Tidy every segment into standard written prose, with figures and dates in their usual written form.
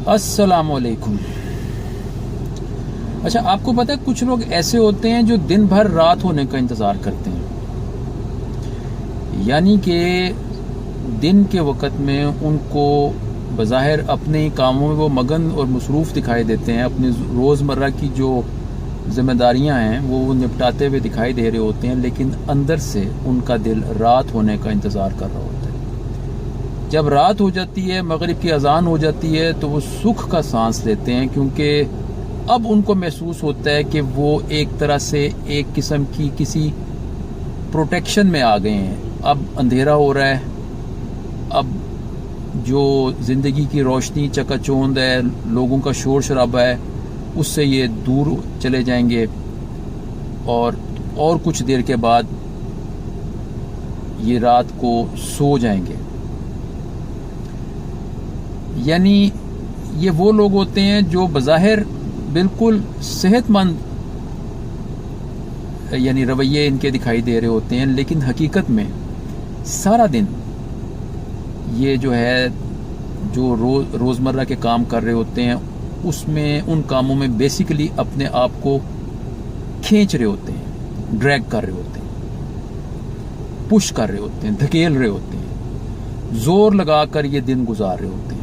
अस्सलाम वालेकुम। अच्छा, आपको पता है कुछ लोग ऐसे होते हैं जो दिन भर रात होने का इंतज़ार करते हैं, यानी कि दिन के वक़्त में उनको बज़ाहिर अपने ही कामों में वो मगन और मसरूफ़ दिखाई देते हैं, अपनी रोज़मर्रा की जो ज़िम्मेदारियां हैं वो निपटाते हुए दिखाई दे रहे होते हैं, लेकिन अंदर से उनका दिल रात होने का इंतज़ार कर रहा होता है। जब रात हो जाती है, मगरिब की अजान हो जाती है, तो वो सुख का सांस लेते हैं, क्योंकि अब उनको महसूस होता है कि वो एक तरह से एक किस्म की किसी प्रोटेक्शन में आ गए हैं। अब अंधेरा हो रहा है, अब जो ज़िंदगी की रोशनी चकाचौंध है, लोगों का शोर शराबा है, उससे ये दूर चले जाएंगे और कुछ देर के बाद ये रात को सो जाएंगे। यानी ये वो लोग होते हैं जो बज़ाहिर बिल्कुल सेहतमंद यानी रवैये इनके दिखाई दे रहे होते हैं, लेकिन हकीकत में सारा दिन ये जो है जो रोज़मर्रा के काम कर रहे होते हैं, उसमें उन कामों में बेसिकली अपने आप को खींच रहे होते हैं, ड्रैग कर रहे होते हैं, पुश कर रहे होते हैं, धकेल रहे होते हैं, जोर लगाकर ये दिन गुजार रहे होते हैं।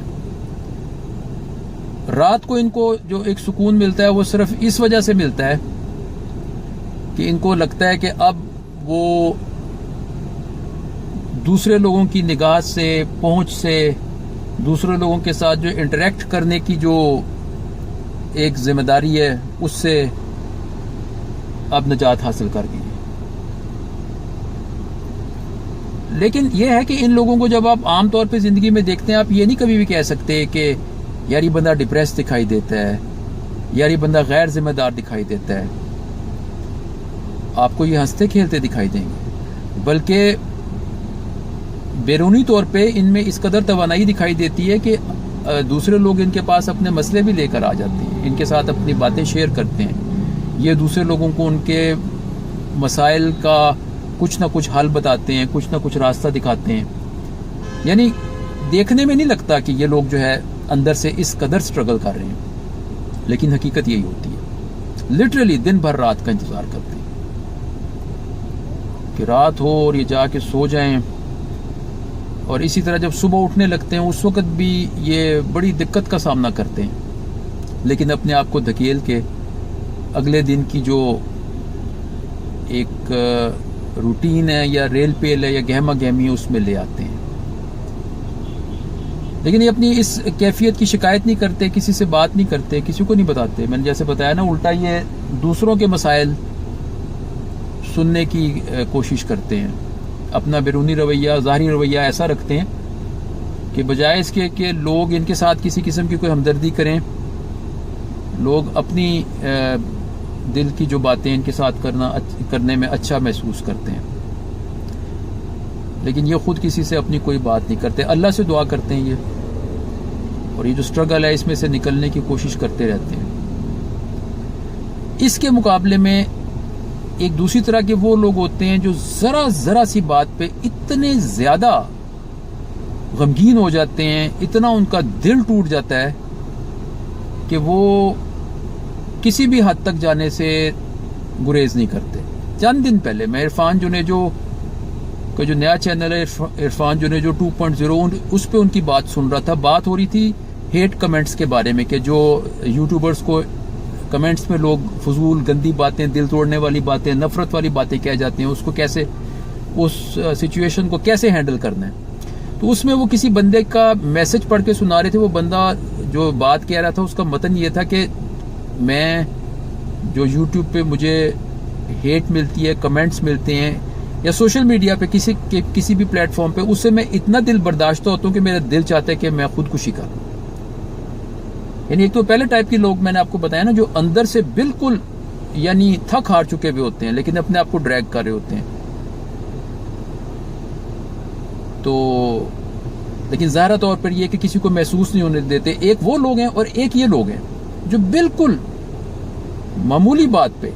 रात को इनको जो एक सुकून मिलता है वो सिर्फ इस वजह से मिलता है कि इनको लगता है कि अब वो दूसरे लोगों की निगाह से, पहुंच से, दूसरे लोगों के साथ जो इंटरेक्ट करने की जो एक जिम्मेदारी है, उससे अब निजात हासिल कर गई। लेकिन यह है कि इन लोगों को जब आप आमतौर पे जिंदगी में देखते हैं, आप ये नहीं कभी भी कह सकते कि यार ये बंदा डिप्रेस दिखाई देता है, यार ये बंदा गैर जिम्मेदार दिखाई देता है। आपको ये हंसते खेलते दिखाई देंगे, बल्कि बैरूनी तौर पे इनमें इस कदर तवानाई दिखाई देती है कि दूसरे लोग इनके पास अपने मसले भी लेकर आ जाते हैं, इनके साथ अपनी बातें शेयर करते हैं, ये दूसरे लोगों को उनके मसाइल का कुछ ना कुछ हल बताते हैं, कुछ ना कुछ रास्ता दिखाते हैं। यानी देखने में नहीं लगता कि ये लोग जो है अंदर से इस कदर स्ट्रगल कर रहे हैं, लेकिन हकीकत यही होती है। लिटरली दिन भर रात का इंतजार करते हैं कि रात हो और ये जाके सो जाएं, और इसी तरह जब सुबह उठने लगते हैं उस वक्त भी ये बड़ी दिक्कत का सामना करते हैं, लेकिन अपने आप को धकेल के अगले दिन की जो एक रूटीन है या रेल पेल है या गहमा गहमी है उसमें ले आते हैं। लेकिन ये अपनी इस कैफियत की शिकायत नहीं करते, किसी से बात नहीं करते, किसी को नहीं बताते। मैंने जैसे बताया ना, उल्टा ये दूसरों के मसाइल सुनने की कोशिश करते हैं। अपना बैरूनी रवैया, ज़ाहिरी रवैया ऐसा रखते हैं कि बजाय इसके कि लोग इनके साथ किसी किस्म की कोई हमदर्दी करें, लोग अपनी दिल की जो बातें इनके साथ करने में अच्छा महसूस करते हैं, लेकिन ये खुद किसी से अपनी कोई बात नहीं करते। अल्लाह से दुआ करते हैं ये, और ये जो स्ट्रगल है इसमें से निकलने की कोशिश करते रहते हैं। इसके मुकाबले में एक दूसरी तरह के वो लोग होते हैं जो जरा सी बात पे इतने ज्यादा गमगीन हो जाते हैं, इतना उनका दिल टूट जाता है कि वो किसी भी हद तक जाने से गुरेज नहीं करते। चंद दिन पहले मैं इरफान जुनेजो का जो नया चैनल है इरफान जुनेजो 2.0, उस पे उनकी बात सुन रहा था। बात हो रही थी हेट कमेंट्स के बारे में कि जो यूट्यूबर्स को कमेंट्स में लोग फजूल गंदी बातें, दिल तोड़ने वाली बातें, नफरत वाली बातें कह जाती हैं, उसको कैसे, उस सिचुएशन को कैसे हैंडल करना है। तो उसमें वो किसी बंदे का मैसेज पढ़ के सुना रहे थे। वो बंदा जो बात कह रहा था उसका मतन ये था कि मैं जो यूट्यूब पे मुझे हेट मिलती है, कमेंट्स मिलते हैं, या सोशल मीडिया पे किसी भी प्लेटफॉर्म पे, उससे मैं इतना दिल बर्दाश्त होता हूँ कि मेरा दिल चाहता है कि मैं खुदकुशी करूं। यानी एक तो पहले टाइप के लोग मैंने आपको बताया ना, जो अंदर से बिल्कुल यानी थक हार चुके हुए होते हैं, लेकिन अपने आप को ड्रैग कर रहे होते हैं। तो लेकिन ज़ाहिर तौर पर यह कि किसी को महसूस नहीं होने देते। एक वो लोग हैं और एक ये लोग हैं जो बिल्कुल मामूली बात पे,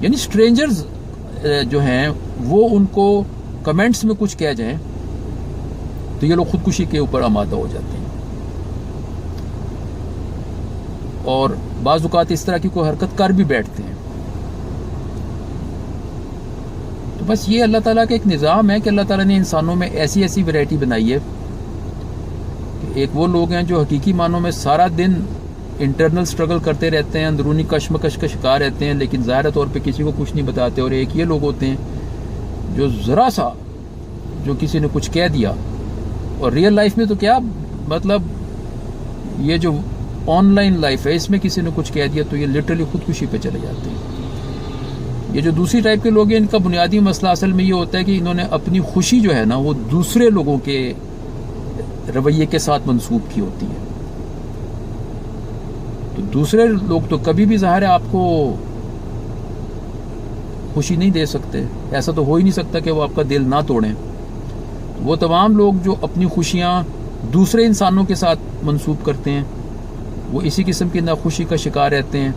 यानी स्ट्रेंजर्स जो हैं, वो उनको कमेंट्स में कुछ कह जाएं तो ये लोग खुदकुशी के ऊपर आमादा हो जाते हैं। اور بعض اوقات اس طرح کی کوئی حرکت کر بھی بیٹھتے ہیں. تو بس یہ اللہ تعالیٰ کا ایک نظام ہے کہ اللہ تعالیٰ نے انسانوں میں ایسی ایسی ویرائٹی بنائی ہے کہ ایک وہ لوگ ہیں جو حقیقی معنوں میں سارا دن انٹرنل سٹرگل کرتے رہتے ہیں, اندرونی کشمکش کا شکار رہتے ہیں, لیکن ظاہر طور پہ کسی کو کچھ نہیں بتاتے. اور ایک یہ لوگ ہوتے ہیں جو ذرا سا جو کسی نے کچھ کہہ دیا, اور ریئل لائف میں تو کیا مطلب یہ جو آن لائن لائف ہے اس میں کسی نے کچھ کہہ دیا تو یہ لٹرلی خودکشی پہ چلے جاتے ہیں. یہ جو دوسری ٹائپ کے لوگ ہیں ان کا بنیادی مسئلہ اصل میں یہ ہوتا ہے کہ انہوں نے اپنی خوشی جو ہے نا وہ دوسرے لوگوں کے رویے کے ساتھ منسوب کی ہوتی ہے. تو دوسرے لوگ تو کبھی بھی ظاہر ہے آپ کو خوشی نہیں دے سکتے, ایسا تو ہو ہی نہیں سکتا کہ وہ آپ کا دل نہ توڑیں. وہ تمام لوگ جو اپنی خوشیاں دوسرے انسانوں کے ساتھ منسوب کرتے ہیں وہ اسی قسم کی ناخوشی کا شکار رہتے ہیں,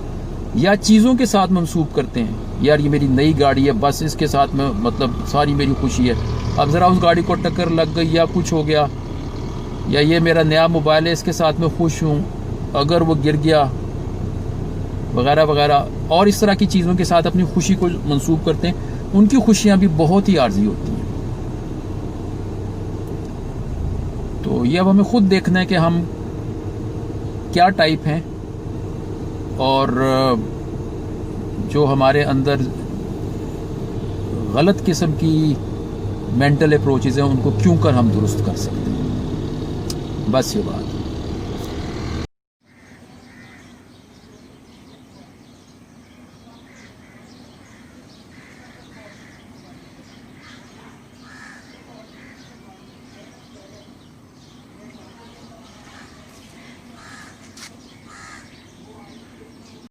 یا چیزوں کے ساتھ منسوب کرتے ہیں. یار یہ میری نئی گاڑی ہے, بس اس کے ساتھ میں مطلب ساری میری خوشی ہے. اب ذرا اس گاڑی کو ٹکر لگ گئی یا کچھ ہو گیا, یا یہ میرا نیا موبائل ہے اس کے ساتھ میں خوش ہوں, اگر وہ گر گیا وغیرہ وغیرہ, اور اس طرح کی چیزوں کے ساتھ اپنی خوشی کو منسوب کرتے ہیں. ان کی خوشیاں بھی بہت ہی عارضی ہوتی ہیں. تو یہ اب ہمیں خود دیکھنا ہے کہ ہم کیا ٹائپ ہیں, اور جو ہمارے اندر غلط قسم کی مینٹل اپروچز ہیں ان کو کیوں کر ہم درست کر سکتے ہیں. بس یہ بات.